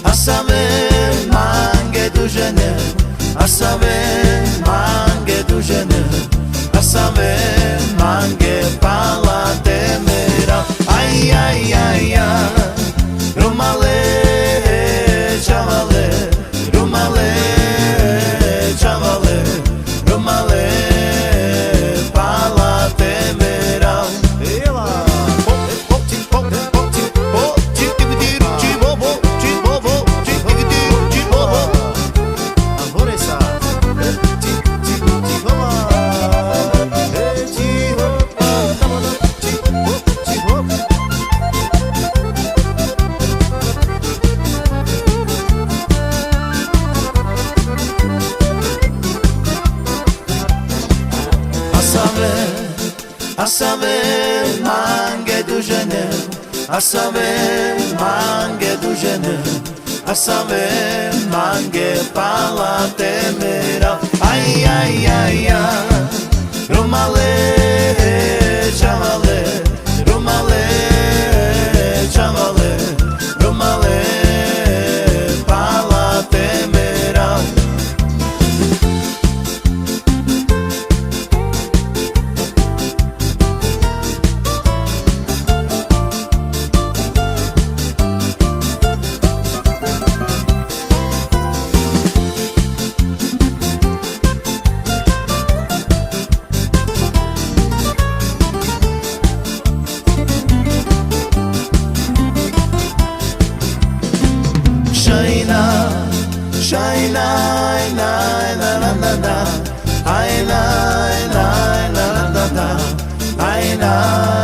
Asave mange dužene, asave mange dužene, asave mange pala temera. Ay ay ay ay, rumale chavale, rumale chavale, rumale pala temera. Asave mange dužene, asave mange dužene, asave mange pala temera. Ay ay ay ay, rumale chavale, rumale chavale, rumale pala temera. Shaina, na na na na na, ay na na na na na, ay na.